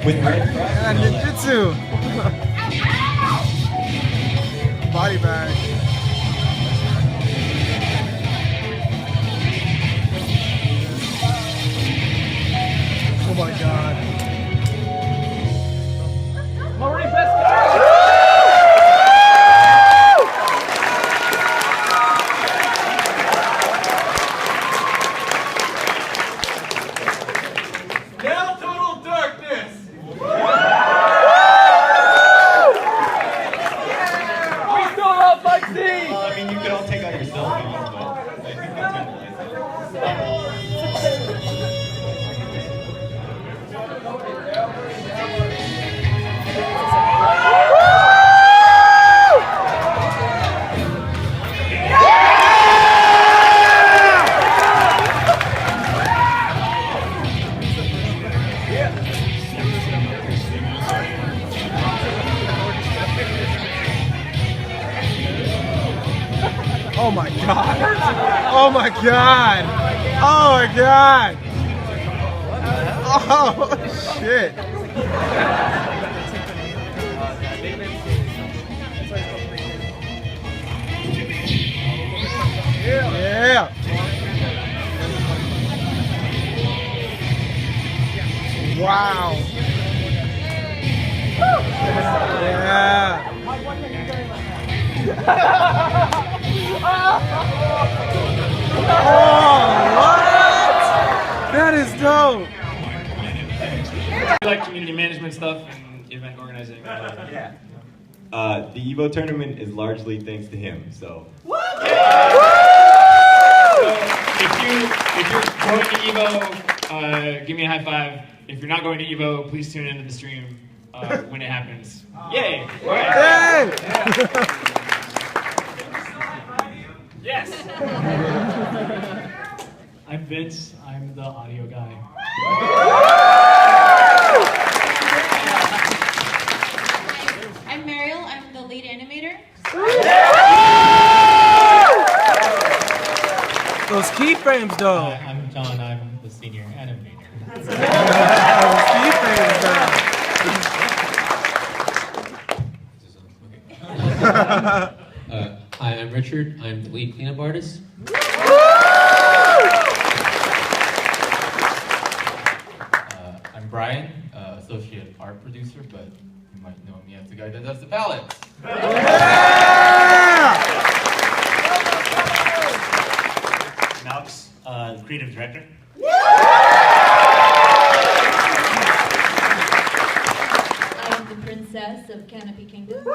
With red ninjutsu. Body bag. Oh my god. Marie, best guy! Now total darkness! We still love my team! I mean, you could all take out your cell phones, but I think that's Oh my god. Oh my god. Oh my god. Oh shit. Yeah. Wow. Yeah. Oh, what? That is dope. I like community management stuff and event organizing. yeah. The Evo tournament is largely thanks to him, so. So if you're going to Evo, give me a high five. If you're not going to Evo, please tune into the stream when it happens. Yay! All right. Hey! Yes! I'm Vince, I'm the audio guy. I'm Mariel, I'm the lead animator. Those keyframes though. I'm John, I'm the senior animator. Those keyframes though. Hi, I'm Richard, I'm the lead cleanup artist. I'm Brian, associate art producer, but you might know me as the guy that does the palettes. Malx, creative director. I am the princess of Canopy Kingdom.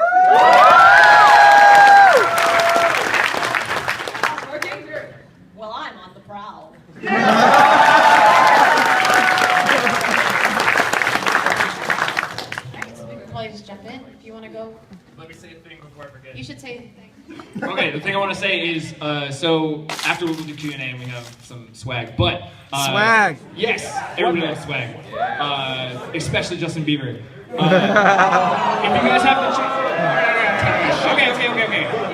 Our game's here. Well, I'm on the prowl. Alright, so we can probably just jump in if you want to go. Let me say a thing before I forget. You should say a thing. Okay, the thing I want to say is, so after we do Q&A and we have some swag, but... Swag! Yes, everybody loves swag. Especially Justin Bieber. If you guys have the chance... Okay.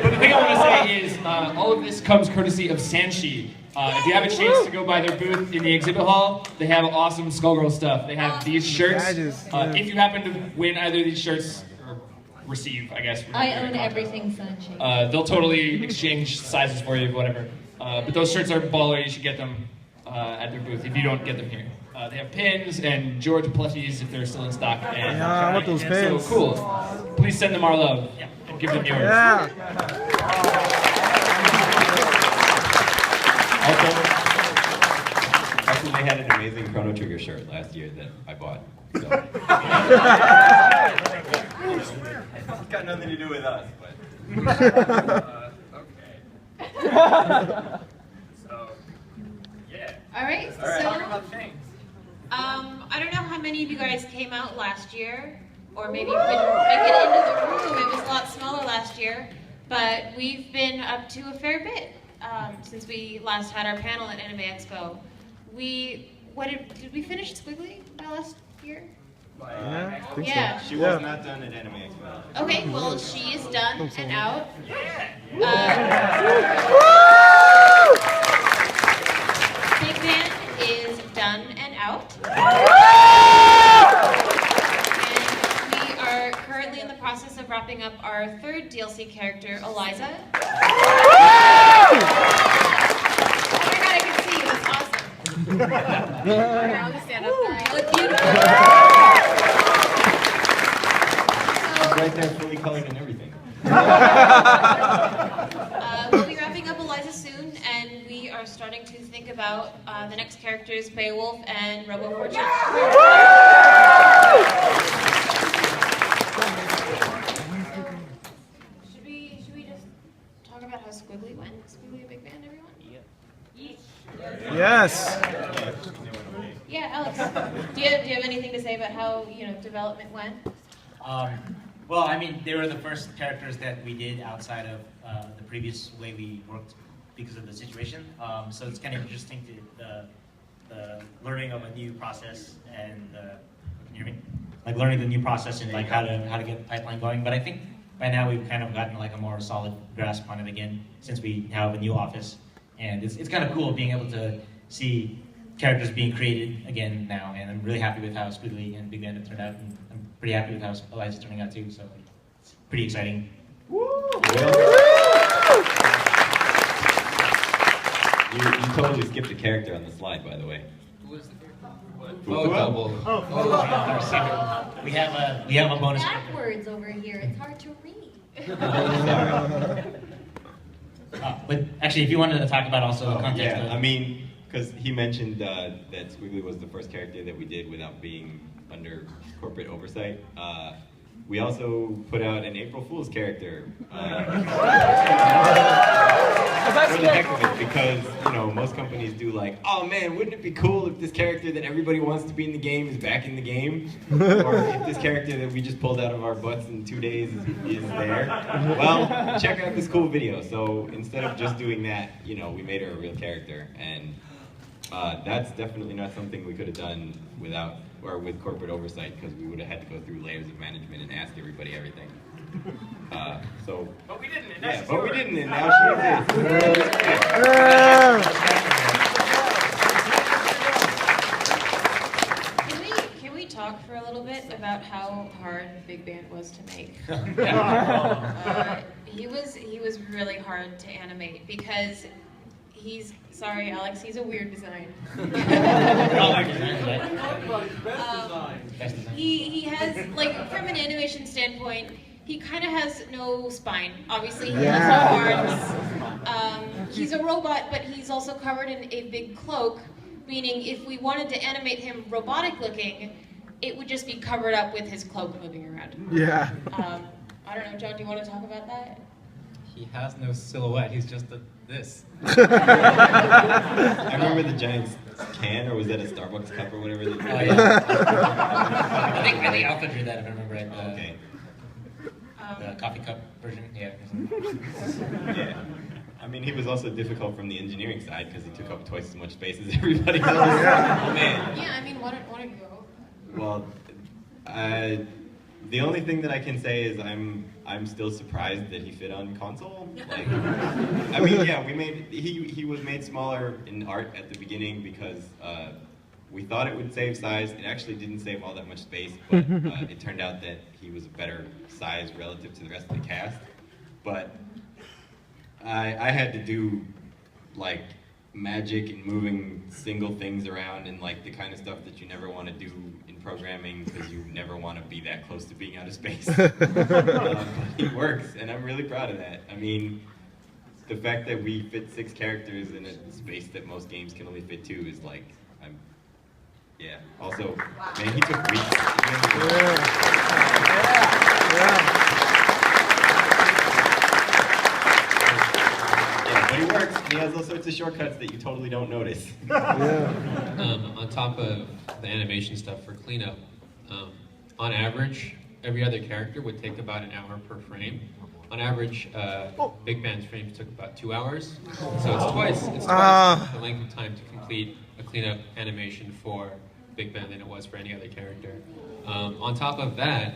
But the thing I want to say is, all of this comes courtesy of Sanshi. If you have a chance to go by their booth in the exhibit hall, they have awesome Skullgirl stuff. They have these shirts. If you happen to win either of these shirts, or receive, I guess. I own everything Sunshine. They'll totally exchange sizes for you, whatever. But those shirts are baller. You should get them at their booth if you don't get them here. They have pins and George plushies if they're still in stock. And, Yeah, I want those pins. So cool. Please send them our love and give them yours. Yeah. Also, they had an amazing Chrono Trigger shirt last year that I bought. So. It's got nothing to do with us, but. Okay. So, yeah. All right, All right. Talk so about things. I don't know how many of you guys came out last year, or maybe you couldn't make it into the room. It was a lot smaller last year, but we've been up to a fair bit since we last had our panel at Anime Expo. Did we finish Squiggly by last year? Yeah, I think Yeah. She was not done at Anime Expo. Okay, well she is done and out. Big Man is done and out. And we are currently in the process of wrapping up our third DLC character, Eliza. Oh my god, I can see you. That's awesome. Now you stand up there. You look beautiful. Right there, fully colored and everything. We'll be wrapping up Eliza soon, and we are starting to think about the next characters, Beowulf and Robo Fortune. Should we just talk about how Squiggly went? Squiggly a big fan, everyone? Yes. Yeah, Alex. Do you have anything to say about how development went? Well, I mean, they were the first characters that we did outside of the previous way we worked because of the situation. So it's kind of interesting to the learning of a new process and can you hear me? Like learning the new process and like how to get the pipeline going. But I think by now we've kind of gotten like a more solid grasp on it again since we have a new office, and it's kind of cool being able to see characters being created again now. And I'm really happy with how Squiggly and Big Bandit turned out. And I'm pretty happy with how Eliza's turning out too, so it's pretty exciting. You totally skipped a character on the slide, by the way. Who is the character? Oh, double. We have a bonus. Backwards over here. It's hard to read. But actually, if you wanted to talk about also the context Yeah, of I mean, because he mentioned that Squiggly was the first character that we did without being under corporate oversight. We also put out an April Fool's character. For the heck of it, because most companies do like, oh man, wouldn't it be cool if this character that everybody wants to be in the game is back in the game, or if this character that we just pulled out of our butts in 2 days is there. Well, check out this cool video. So instead of just doing that, we made her a real character, and that's definitely not something we could have done without or with corporate oversight, because we would have had to go through layers of management and ask everybody everything. But we didn't. And Yeah, now but we she's didn't, and now she is. Can we talk for a little bit about how hard Big Band was to make? He was really hard to animate because sorry Alex, he's a weird design. He has, like, from an animation standpoint, he kind of has no spine. Obviously, he has no arms. He's a robot, but he's also covered in a big cloak, meaning if we wanted to animate him robotic-looking, it would just be covered up with his cloak moving around. Yeah. I don't know, John, do you want to talk about that? He has no silhouette. He's just this? I remember the giant can, or was that a Starbucks cup or whatever? Oh, yeah. I think Alpha drew that if I remember right. Okay. The coffee cup version, yeah. Yeah. I mean, he was also difficult from the engineering side because he took up twice as much space as everybody else. Oh, man. Yeah, I mean, what are you? Well, the only thing that I can say is I'm still surprised that he fit on console. Like, I mean, yeah, he was made smaller in art at the beginning because we thought it would save size. It actually didn't save all that much space, but it turned out that he was a better size relative to the rest of the cast. But I had to do like magic and moving single things around and like the kind of stuff that you never want to do in programming because you never want to be that close to being out of space. But it works, and I'm really proud of that. I mean, the fact that we fit 6 characters in a space that most games can only fit 2 is like, yeah. Also, man, he took weeks. But he works, and he has all sorts of shortcuts that you totally don't notice. On top of the animation stuff for cleanup, on average, every other character would take about an hour per frame. On average, Big Band's frames took about 2 hours. So it's twice the length of time to complete a cleanup animation for Big Band than it was for any other character. On top of that,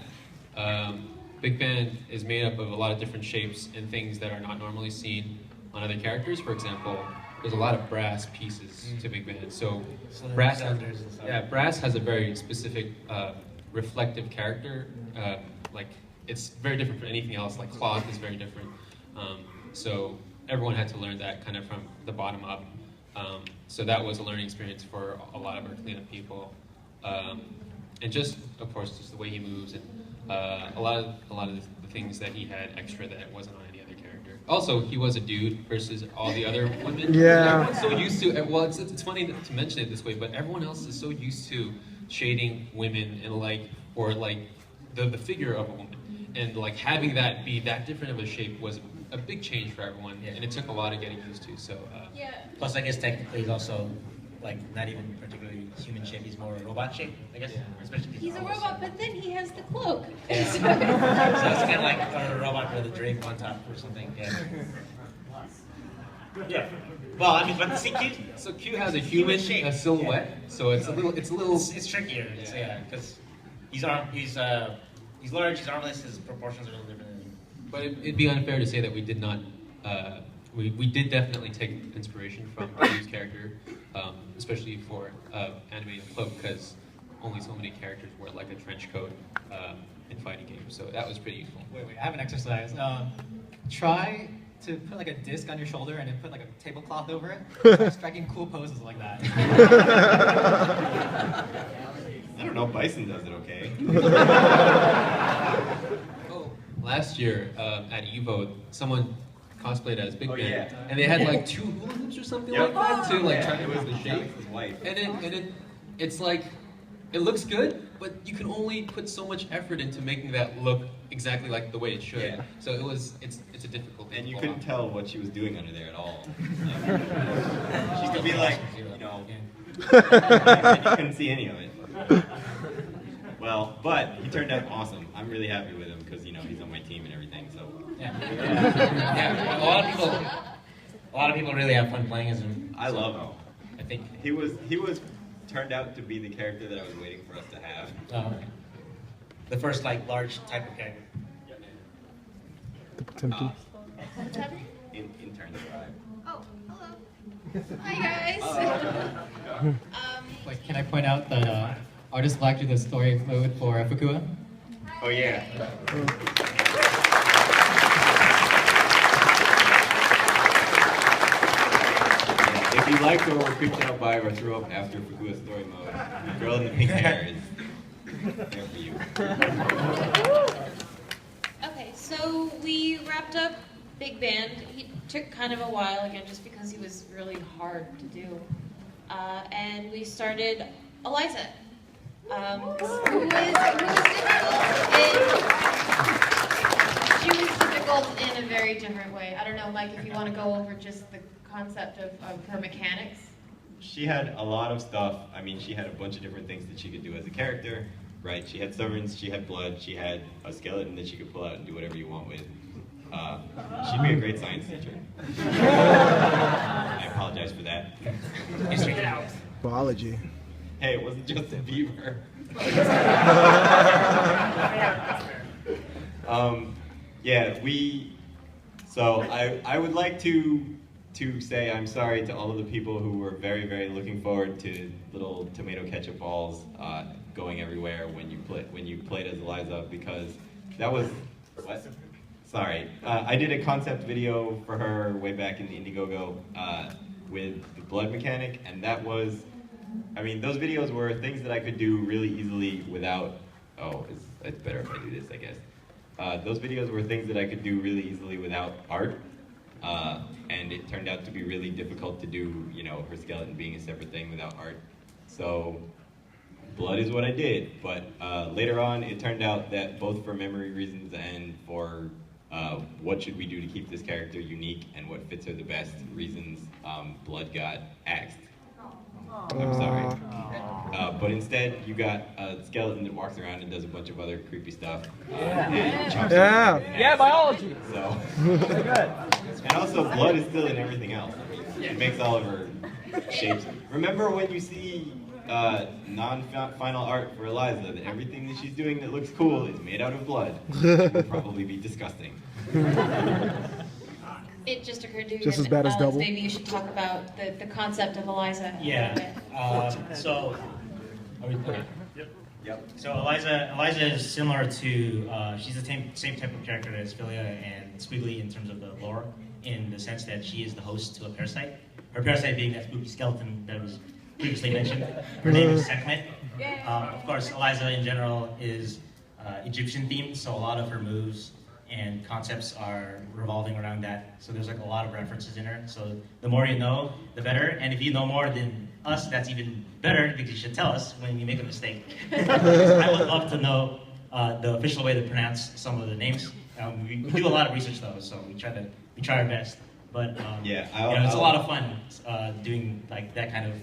Big Band is made up of a lot of different shapes and things that are not normally seen on other characters. For example, there's a lot of brass pieces to Big Band. So brass has a very specific reflective character. Like it's very different from anything else. Like cloth is very different. So everyone had to learn that kind of from the bottom up. So that was a learning experience for a lot of our cleanup people. And just, of course, just the way he moves and a lot of the things that he had extra that wasn't on any other character. Also, he was a dude versus all the other women. Yeah. Everyone's so used to, well, it's funny to mention it this way, but everyone else is so used to shading women and or the figure of a woman. And like having that be that different of a shape was a big change for everyone, and it took a lot of getting used to. So Yeah. Plus, I guess technically he's also like not even particularly human shape. He's more a robot shape, I guess. Especially He's a robot, but then he has the cloak. Yeah. So it's kind of like a robot with a drape on top or something. Yeah. Yeah. Well, I mean, but the Q. So Q has a human silhouette, so it's a little. It's trickier. Yeah, because he's large. He's armless. His proportions are a little different. But it'd be unfair to say that we did not. We did definitely take inspiration from Q's character, especially for animating a cloak, because only so many characters wear like a trench coat in fighting games. So that was pretty useful. Wait, I have an exercise. Try to put like a disc on your shoulder and then put like a tablecloth over it. Start striking cool poses like that. I don't know, Bison does it okay. Oh, last year at Evo, someone cosplayed as Big Band, yeah. and they had like 2 hula hoops or something like that to like try to make the shape. His wife. It's like it looks good, but you can only put so much effort into making that look exactly like the way it should. Yeah. So it's a difficult thing. And you to couldn't pull tell what she was doing under there at all. She could be like, you know, and you couldn't see any of it. Well, but he turned out awesome. I'm really happy with him because, you know, he's on my team and everything, so. Yeah. A lot of people really have fun playing as him. I love him. I think He was turned out to be the character that I was waiting for us to have. okay. The first like large type of character. What's happening? Interns arrived. Oh, hello. Hi, guys. Wait, can I point out that artists liked the story mode for Fukua? Oh yeah. If you liked or were creeped out by or threw up after Fukua's story mode, the girl in the pink hair is there for you. Okay, so we wrapped up Big Band. He took kind of a while again, just because he was really hard to do. And we started Eliza, who was difficult. She was difficult difficult in a very different way. I don't know, Mike, if you want to go over just the concept of her mechanics. She had a lot of stuff. I mean, she had a bunch of different things that she could do as a character, right? She had summons, she had blood, she had a skeleton that she could pull out and do whatever you want with. She'd be a great science teacher. I apologize for that. Biology. Hey, it wasn't Justin Bieber. Yeah, so I would like to say I'm sorry to all of the people who were very, very looking forward to little tomato ketchup balls going everywhere when you played as Eliza, because that was what? Sorry, I did a concept video for her way back in the Indiegogo with the blood mechanic, and that was, I mean, those videos were things that I could do really easily without. Oh, it's better if I do this, I guess. Those videos were things that I could do really easily without art. And it turned out to be really difficult to do, you know, her skeleton being a separate thing without art. So blood is what I did, but later on it turned out that both for memory reasons and for what should we do to keep this character unique and what fits her the best reasons, blood got axed. I'm sorry. But instead, you got a skeleton that walks around and does a bunch of other creepy stuff. Yeah, biology. So. And also, blood is still in everything else. It makes all of her shapes. Remember when you see non-final art for Eliza, that everything that she's doing that looks cool is made out of blood. It would probably be disgusting. It just occurred to me Just as that, bad as Alex, double. maybe you should talk about the concept of Eliza. Yeah. So, are we okay? Yep. So Eliza is similar to, she's the same type of character as Philia and Squiggly in terms of the lore, in the sense that she is the host to a parasite. Her parasite being that spooky skeleton that was previously mentioned. Her name is Sekhmet. Of course, Eliza in general is Egyptian themed, so a lot of her moves and concepts are revolving around that. So there's like a lot of references in her. So the more you know, the better. And if you know more than us, that's even better, because you should tell us when you make a mistake. I would love to know the official way to pronounce some of the names. We do a lot of research though, so we try our best. But yeah, it's a lot of fun doing like that kind of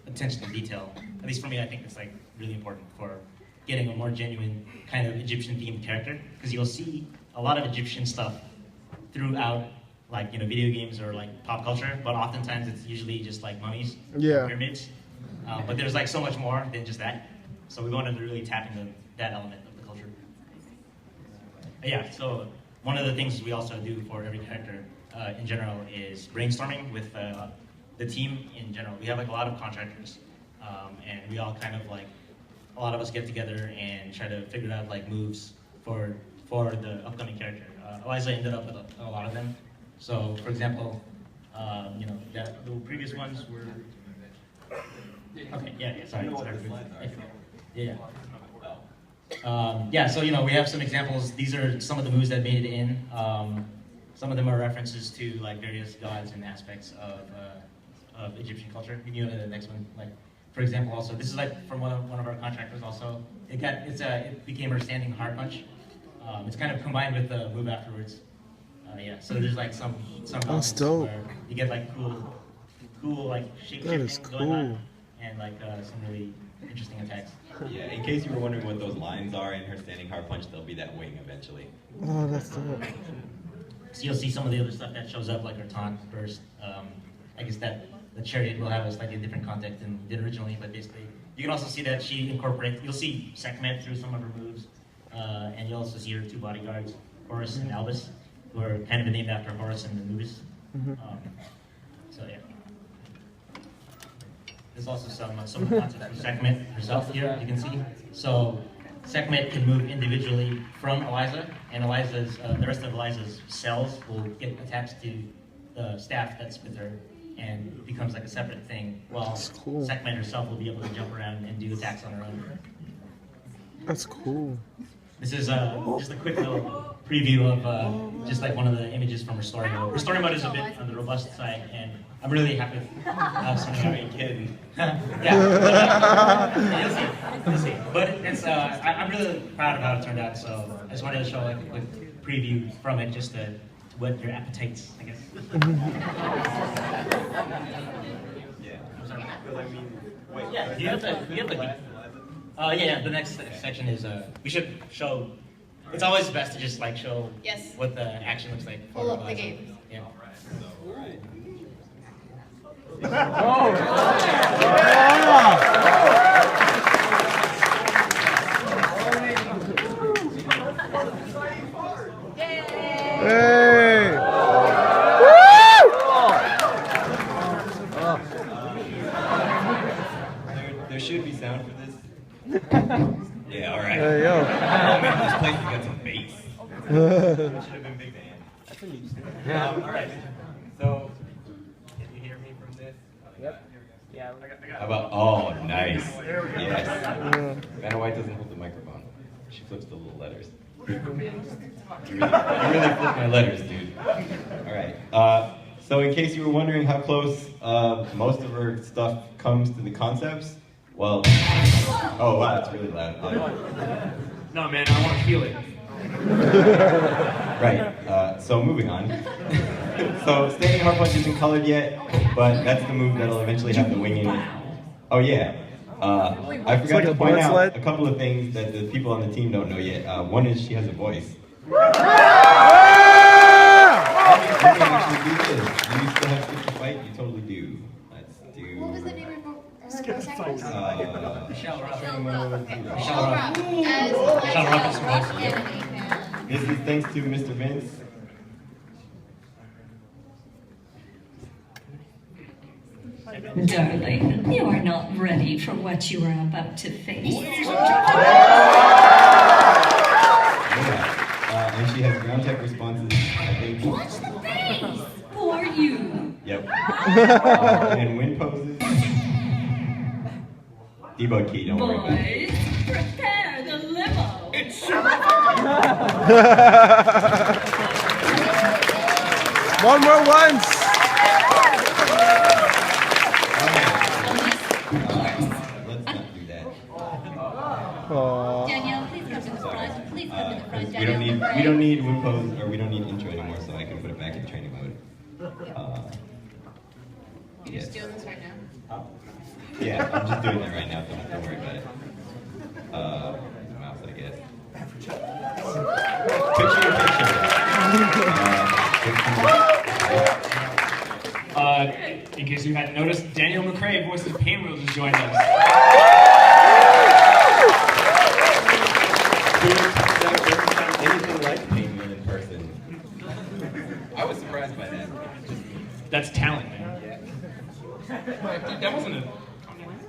attention to detail. At least for me, I think it's like really important for getting a more genuine kind of Egyptian themed character, because you'll see a lot of Egyptian stuff throughout, like, you know, video games or like pop culture, but oftentimes it's usually just like mummies, pyramids. But there's like so much more than just that. So we wanted to really tap into that element of the culture. Yeah, so one of the things we also do for every character in general is brainstorming with the team in general. We have like a lot of contractors, and we all kind of like, a lot of us get together and try to figure out like moves for the upcoming character. Eliza ended up with a lot of them. So, for example, you know, the previous ones were. Okay, sorry. Yeah. So, you know, we have some examples. These are some of the moves that made it in. Some of them are references to like various gods and aspects of Egyptian culture. You know, the next one, like, for example, also this is like from one of our contractors. Also, it became her standing hard punch. It's kind of combined with the move afterwards. Yeah, so there's like some That's dope. where you get like cool like shape shifting going on, and like some really interesting attacks. Yeah, in case you were wondering what those lines are in her standing hard punch, they'll be that wing eventually. Oh, that's dope. So you'll see some of the other stuff that shows up, like her taunt burst. I guess that the chariot will have a slightly different context than it did originally, but basically you can also see that she incorporates. You'll see Sekhmet through some of her moves, and you'll also see her two bodyguards, Horus and Albus, who are kind of named after Horus and Anubis. So yeah. There's also some concepts from Sekhmet herself here, you can see. So Sekhmet can move individually from Eliza, and the rest of Eliza's cells will get attached to the staff that's with her, and it becomes like a separate thing, while Sekhmet herself will be able to jump around and do attacks on her own. That's cool. This is just a quick little preview of just like one of the images from her story mode. Her story mode is a bit on the robust side, and I'm really happy to have something out of it. You'll see. But it's I'm really proud of how it turned out. So I just wanted to show like a quick preview from it, just to whet your appetites, I guess. Yeah. Because I mean, wait. Yeah, do you have the yeah, the next section is, we should show, it's always best to just like show Yes. what the action looks like. Pull up the Eliza. games. Yeah. Hey! There should be sound for this. Yeah, all right. There you go. Oh man, this place has got some bass. Should have been big band. All right. So, can you hear me from this? Yep. Yeah. How about? Oh, nice. Yes. Vanna White doesn't hold the microphone. She flips the little letters. You really flip my letters, dude. All right. So in case you were wondering how close most of her stuff comes to the concepts, well, oh wow, it's really loud. No, man, I want to feel it. Right. So moving on. So standing hard punch isn't colored yet, but that's the move that'll eventually have the wing in it. Oh yeah. I forgot like to a point blood out sled? a couple of things that the people on the team don't know yet. One is she has a voice. You can actually do this. You still have Skip to Fight? You totally do. Let's do... What was the name of her voice actress? Michelle Ruff. Michelle Ruff. As Michelle Ruff is Eliza, supposed to. anime fan. This is thanks to Mr. Vince. Darling, you are not ready for what you are about to face. Yeah. And she has ground tech responses, I think. Watch the face for you. Yep. And wind poses. Debug key, don't worry about it. Boys, prepare the limo. One more once. Let's not do that. Aww. Danielle, please come to the front. Please come to the front. We don't need wind pose, or we don't need intro anymore, so I can put it back in training mode. You're just doing this right now? Yeah, I'm just doing it right now, don't worry about it. Mouse, I guess. Picture in case you hadn't noticed, Daniel McCrae, voices Pain Wheels, has joined us. Anything like Pain Wheel in person. I was surprised by that. That's talent, man. That wasn't a...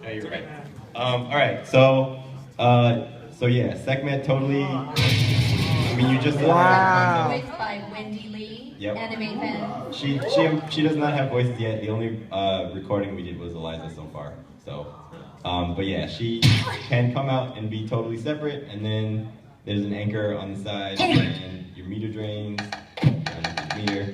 No, you're right. All right, so yeah, Sekhmet totally. I mean, you just. Wow. Voiced by Wendy Lee, Yep. anime fan. She does not have voices yet. The only recording we did was Eliza so far. So, but yeah, she can come out and be totally separate, and then there's an anchor on the side, and your meter drains, and meter.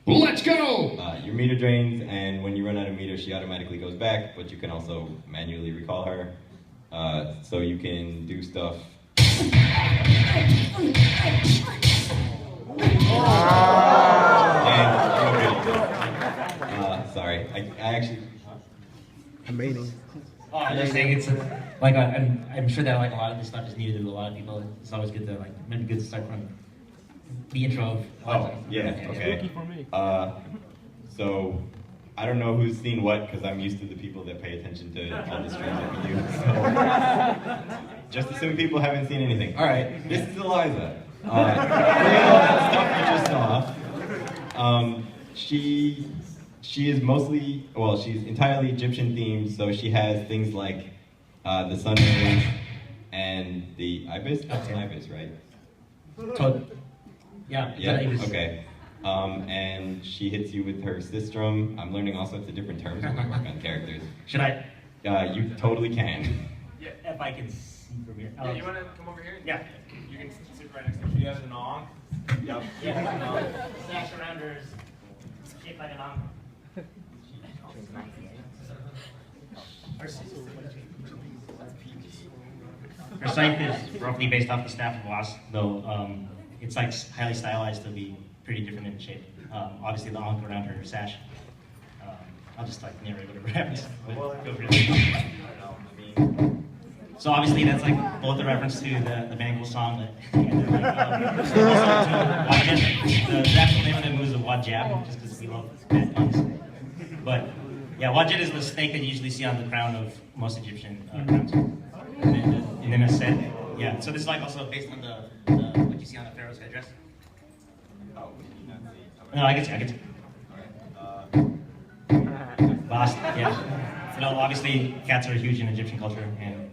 Let's go! Your meter drains, and when you run out of meter, she automatically goes back, but you can also manually recall her. So you can do stuff. Sorry, I actually. Amazing. Oh, I'm just saying it's like I'm sure that like a lot of this stuff is needed to a lot of people. It's always good to like maybe good to start from the intro of. Oh yeah, okay. So I don't know who's seen what because I'm used to the people that pay attention to all the streams that we do. So just assume people haven't seen anything. All right, this is Eliza. All that stuff you just saw. She is mostly, well, she's entirely Egyptian themed, so she has things like the sun rays and the ibis. That's an ibis, right? Yeah. Yeah. Okay. And she hits you with her sistrum. I'm learning all sorts of different terms when we work on characters. Should I? You totally can. Yeah. If I can see from here. Yeah, you want to come over here? Yeah. You can sit right next to me. She has an ong. Yep. Yeah. Sash around her is shaped like an omelet. Her scythe is roughly based off the staff of Wasp, though it's like highly stylized to be pretty different in shape. Obviously the ankh around her sash. I'll just like narrate whatever happens. Go for it. So obviously that's like both a reference to the Bangle song, and also to Wajib. The actual name of the move is a Wajab, just because we love bad puns. But yeah, Wajid is the snake that you usually see on the crown of most Egyptian crowns. And then a set, yeah. So this is like also based on the what you see on the pharaoh's headdress. No, I get you. Last, yeah. No, obviously cats are huge in Egyptian culture, and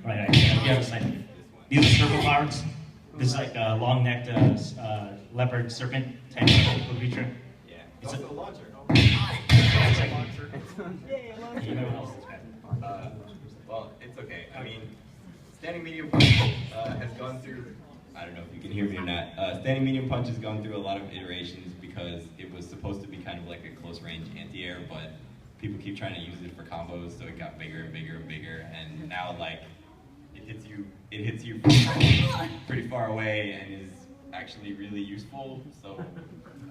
right. You have a slide. These are serpent flowers. This is like a long-necked leopard serpent type of creature. Yeah. It's a launcher. Well, it's okay. I mean, standing medium punch has gone through. I don't know if you can hear me or not. Standing medium punch has gone through a lot of iterations because it was supposed to be kind of like a close range anti-air, but people keep trying to use it for combos, so it got bigger and bigger and bigger, and now like it hits you pretty far away and is actually really useful. So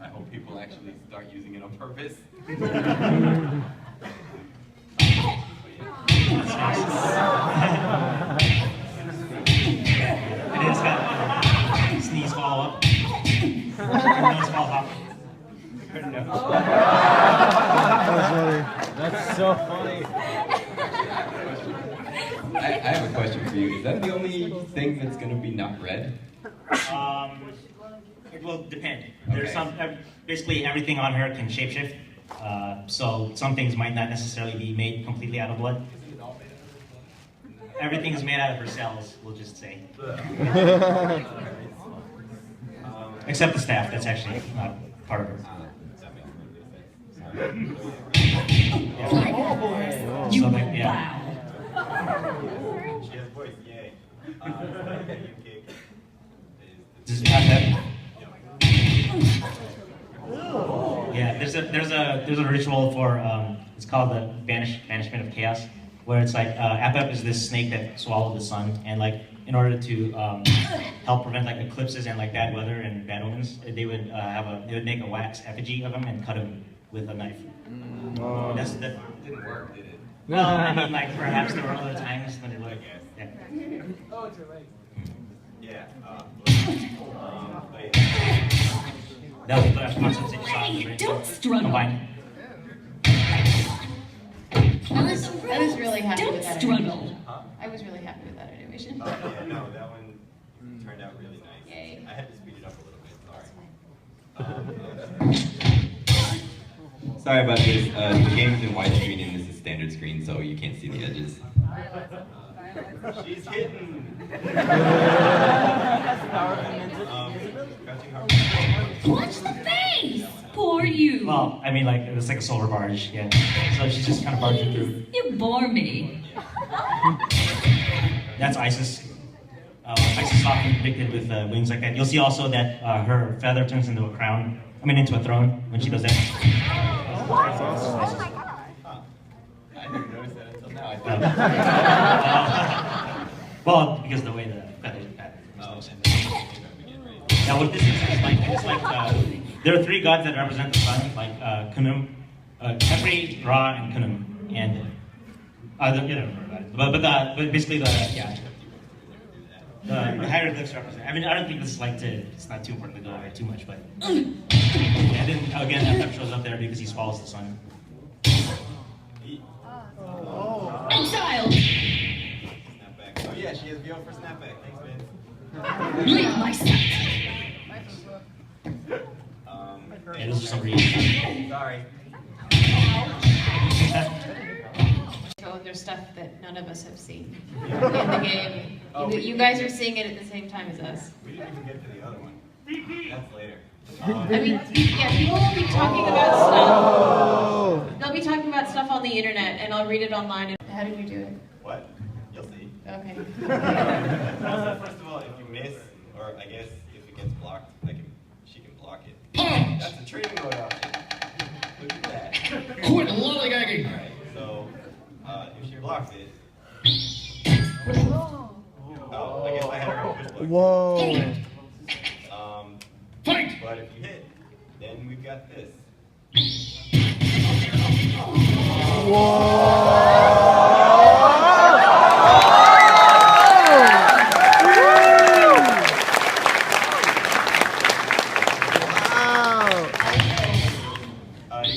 I hope people actually start using it on purpose. And it's got sneeze follow up. Nose follow up. That's so funny. I have a question for you. Is that the only thing that's going to be not red? It will depend. Okay. There's some, basically everything on her can shapeshift. So some things might not necessarily be made completely out of blood. Everything is made out of her cells, we'll just say. Except the staff, that's actually not part of her. You So, will yeah. bow. She has voice, yay. Does it have that? Yeah, there's a ritual for it's called the banishment of chaos, where it's like Apep is this snake that swallowed the sun, and like in order to help prevent like eclipses and like bad weather and bad omens, they would make a wax effigy of him and cut him with a knife. That didn't work, did it? Well, I mean, like perhaps there were other times when it would. Yeah. Oh, it's right. Yeah. That was the concepts that you saw in the Hey, don't struggle. combined. I was really happy Don't with that struggle. animation. I was really happy with that animation. Yeah, no, that one turned out really nice. Yay. I had to speed it up a little bit, sorry. Sorry about this. The game's in widescreen and this is standard screen, so you can't see the edges. She's hidden! Watch the face! Poor you. Well, I mean, like it was like a solar barge, yeah. So she's just kind of barging through. You bore me. That's Isis. Isis is often depicted with wings like that. You'll see also that her feather turns into a crown. I mean, into a throne when she does that. I didn't notice that until now. Well, because of the way the feathers are patterned. Now, what this is like, it's like there are three gods that represent the sun, like Khnum, Khepri, Ra, and Khnum, and but basically the hieroglyphs represent. I mean, I don't think this is like it's not too important to go over it too much, but and then again, Apep shows up there because he swallows the sun. Exiled. Snapback. Oh yeah, she has VO for snapback. Thanks, man. Leave my sight. Yeah, those are some reasons. Sorry. So there's stuff that none of us have seen in the game. You guys are seeing it at the same time as us. We didn't even get to the other one. That's later. I mean, yeah, people will be talking about stuff. They'll be talking about stuff on the internet, and I'll read it online. How did you do it? What? You'll see. Okay. First of all, if you miss, or I guess if it gets blocked, she can block it. That's a training mode option. Look at that. Quit lollygagging! Alright, so if she blocks it. Oh, I guess I had her on push block. Whoa. It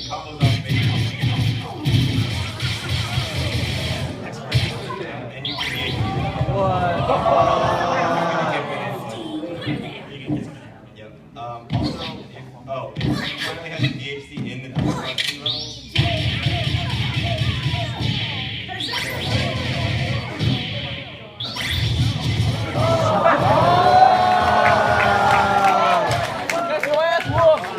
combos off basic. And you can create. Yep. Also, if you finally have the DHC in the difficulty level. Get your ass whooped.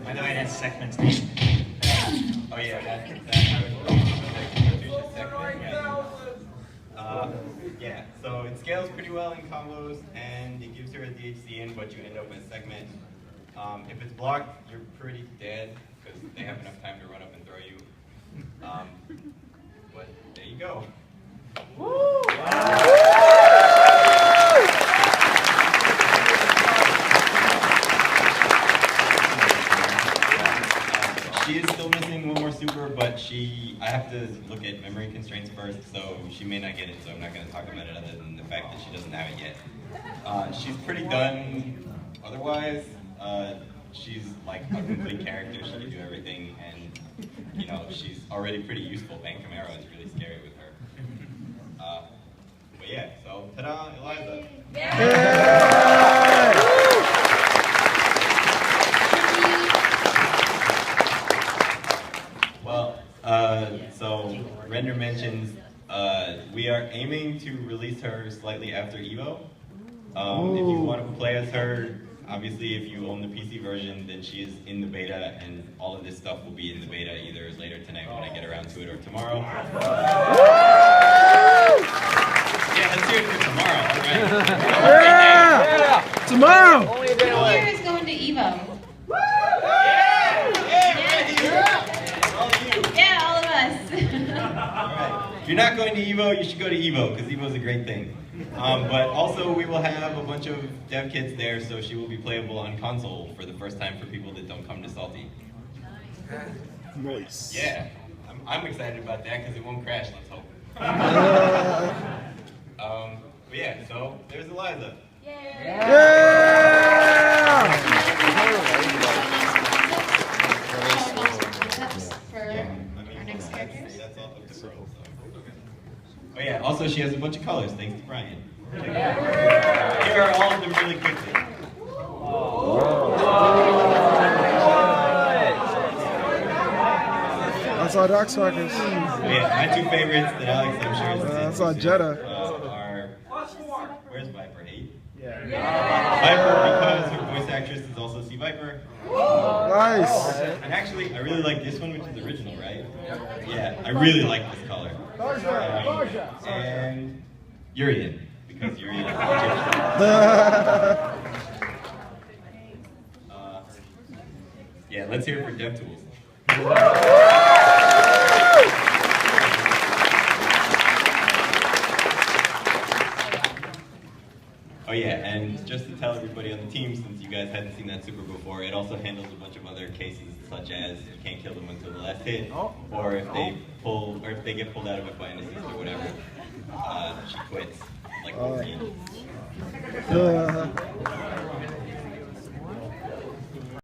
By the way, that's Segment's name. Oh yeah, that yeah, so it scales pretty well in combos, and it gives her a DHC in, but you end up as Segment. If it's blocked, you're pretty dead, because they have enough time to run up and throw you. But there you go. She is still missing one more super, but I have to look at memory constraints first, so she may not get it, so I'm not going to talk about it other than the fact that she doesn't have it yet. She's pretty done otherwise. She's like a complete character, she can do everything, and you know, she's already pretty useful. Ban Camaro is really scary with her. But yeah, so ta-da, Eliza. Well, so Render mentions we are aiming to release her slightly after EVO. If you want to play as her, obviously if you own the PC version, then she is in the beta, and all of this stuff will be in the beta either later tonight when I get around to it or tomorrow. Yeah, let's hear it for tomorrow, alright. Yeah! Tomorrow! Only a day Who away. here is going to EVO? Yeah, all of us. Alright. If you're not going to EVO, you should go to EVO, because EVO is a great thing. But also, we will have a bunch of dev kits there, so she will be playable on console for the first time for people that don't come to Salty. Nice. Yeah, I'm excited about that, because it won't crash, let's hope. But yeah, so there's Eliza. That's all up to Pro. Oh yeah, also she has a bunch of colors, thanks to Brian. Here are all of them really quickly. That's all Darkstalkers. Yeah, my two favorites that Alex, I'm sure, is That's all Jeddah. are, where's Viper? 8? Yeah. Viper, because her voice actress is also C. Viper. Nice. And actually, I really like this one, which is original, right? Yeah, I really like this color. And Urian, because Urian is Egyptian. Yeah, let's hear it for DevTools. Oh yeah, and just to tell everybody on the team, since you guys hadn't seen that super before, it also handles a bunch of other cases, such as you can't kill them until the last hit, or if they get pulled out of it by an assist or whatever, she quits, like 14.